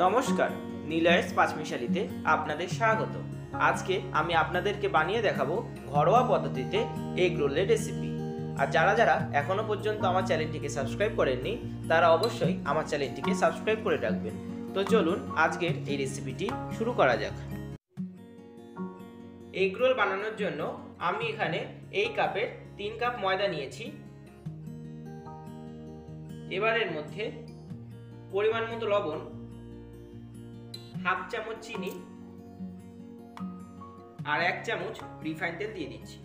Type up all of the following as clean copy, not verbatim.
নমস্কার, নিলয়ের পাঁচমিশালিতে আপনাদের স্বাগত। আজকে আমি আপনাদেরকে বানিয়ে দেখাবো ঘরোয়া পদ্ধতিতে এগ রোলের রেসিপি। আর যারা যারা এখনো পর্যন্ত আমার চ্যানেলটিকে সাবস্ক্রাইব করেননি তারা অবশ্যই আমার চ্যানেলটিকে সাবস্ক্রাইব করে রাখবেন। তো চলুন আজকের এই রেসিপিটি শুরু করা যাক। এগ রোল বানানোর জন্য আমি এখানে এই কাপের 3 কাপ ময়দা নিয়েছি। এবার এর মধ্যে পরিমাণ মতো লবণ, হাফ চামচ চিনি আর 1 চামচ রিফাইন তেল দিয়ে দিচ্ছি।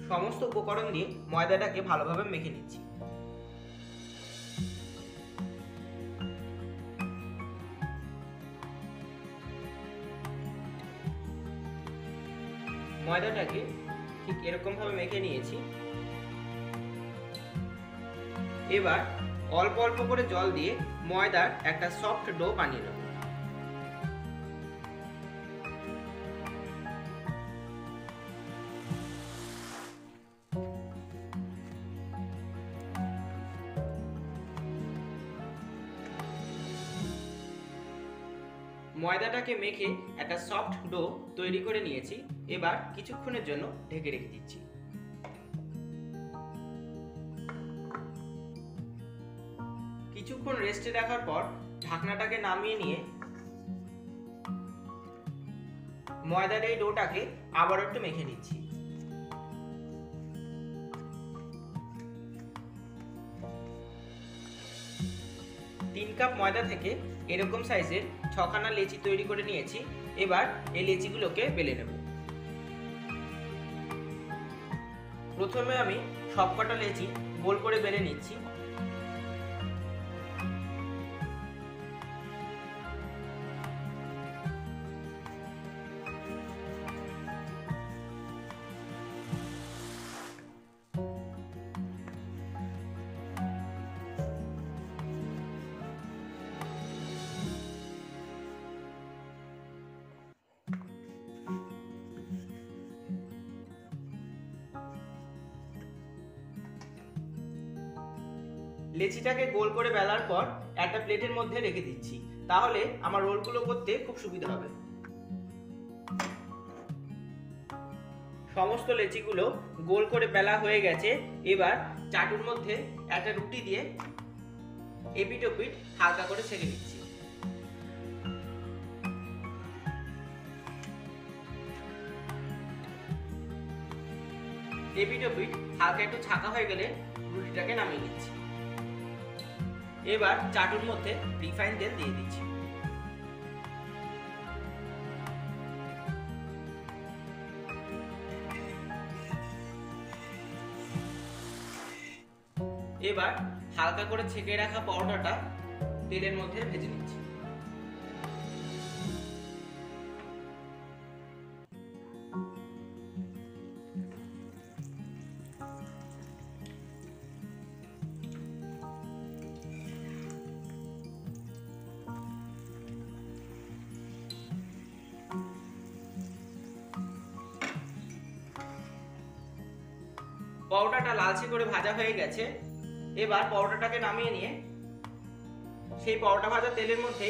সমস্ত উপকরণ দিয়ে ময়দাটাকে ভালোভাবে মেখে নিচ্ছি। ময়দাটাকে ঠিক এরকম ভাবে মেখে নিয়েছি। এবার অল্প অল্প করে জল দিয়ে ময়দার একটা সফট ডো বানিয়ে নেব। ময়দাটাকে মেখে একটা সফট ডো তৈরি করে নিয়েছি। এবার কিছুক্ষণের জন্য ঢেকে রেখে দিচ্ছি। কিছুক্ষণ রেস্টে রাখার পর ঢাকনাটাকে নামিয়ে নিয়ে ময়দার এই ডোটাকে আবার একটু মেখে নিচ্ছি। তিন কাপ ময়দা থেকে এরকম সাইজের 6খানা লেচি তৈরি করে নিয়েছি। এবার এই লেচিগুলোকে বেলে নেব। প্রথমে আমি সবকটা লেচি গোল করে বেলে নিচ্ছি। লেচিটাকে গোল করে বেলার পর একটা প্লেটের মধ্যে রেখে দিচ্ছি, তাহলে আমার রোলগুলো করতে খুব সুবিধা হবে। সমস্ত লেচিগুলো গোল করে বেলা হয়ে গেছে। এবার চাটুর মধ্যে একটা রুটি দিয়ে এপিট ওপিট হালকা করে ছেঁকে নিচ্ছি। এপিট ওপিট হালকা একটু ছাকা হয়ে গেলে রুটিটাকে নামিয়ে নিচ্ছি। এবার চাটুর মধ্যে রিফাইন তেল দিয়ে দিচ্ছি। এবার হালকা করে ছেঁকে রাখা পাউডারটা তেলের মধ্যে ভেজে নিচ্ছি। পাউডারটা লালচে করে ভাজা হয়ে গেছে। এবার পাউডারটাকে নামিয়ে নিয়ে সেই পাউডার ভাজা তেলের মধ্যে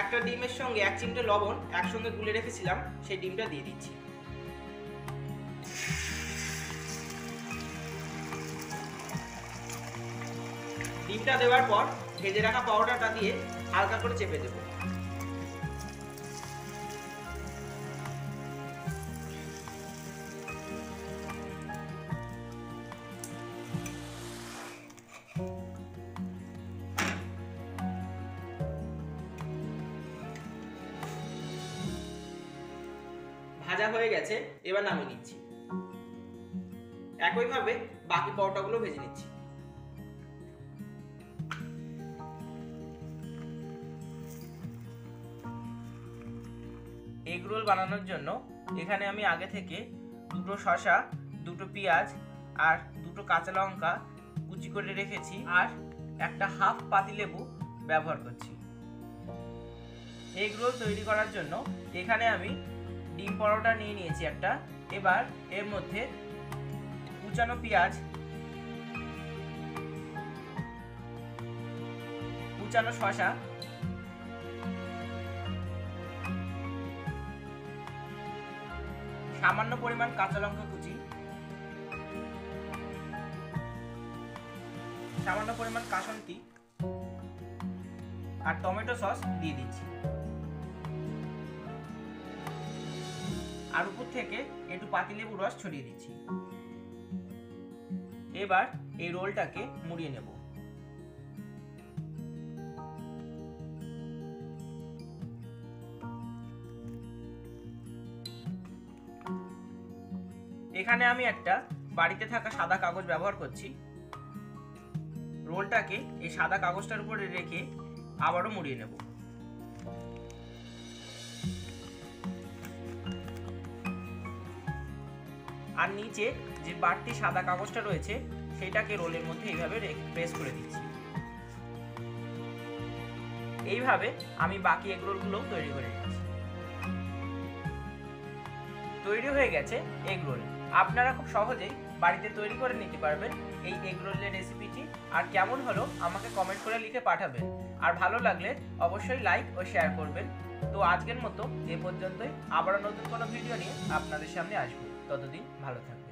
একটা ডিমের সঙ্গে 1 চিমটে লবণ একসঙ্গে গুলে রেখেছিলাম, সেই ডিমটা দিয়ে দিচ্ছি। ডিমটা দেওয়ার পর ভেজে রাখা পাউডারটা দিয়ে হালকা করে চেপে দেব। ভাজা হয়ে গেছে, এবার নামিয়ে নিচ্ছি। একইভাবে বাকি পরোটাগুলো ভেজে নিচ্ছি। এগ রোল বানানোর জন্য এখানে আমি আগে থেকে 2টো শসা, 2টো পেঁয়াজ আর 2টো কাঁচা লঙ্কা কুচি করে রেখেছি আর একটা হাফ পাতিলেবু ব্যবহার করছি। এগ রোল তৈরি করার জন্য এখানে আমি ডিম পরোটা নিয়ে নিয়েছি একটা। এবার এর মধ্যে কুচানো পেঁয়াজ, কুচানো শসা, সামান্য পরিমাণ কাঁচা লঙ্কা কুচি, সামান্য পরিমাণ কাসুন্দি আর টমেটো সস দিয়ে দিচ্ছি। আর উপর থেকে একটু পাতিলেবুর রস ছড়িয়ে দিচ্ছি। এবার এই রোলটাকে মুড়িয়ে নেব। এখানে আমি একটা বাড়িতে থাকা সাদা কাগজ ব্যবহার করছি। রোলটাকে এই সাদা কাগজটার উপরে রেখে আবারও মুড়িয়ে নেব। আর নিচে যে বাড়তি সাদা কাগজটা রয়েছে সেটাকে রোলের মধ্যে এইভাবে প্রেস করে দিচ্ছি। এইভাবে আমি বাকি এগ রোলগুলোও তৈরি করে নিচ্ছি। তৈরি হয়ে গেছে এগ রোল। আপনারা খুব সহজেই বাড়িতে তৈরি করে নিতে পারবেন এই এগ রোলের রেসিপিটি। আর কেমন হলো আমাকে কমেন্ট করে লিখে পাঠাবেন। আর ভালো লাগলে অবশ্যই লাইক ও শেয়ার করবেন। তো আজকের মতো এ পর্যন্তই। আবারও নতুন কোনো ভিডিও নিয়ে আপনাদের সামনে আসবো। ততদিন ভালো থাকবেন।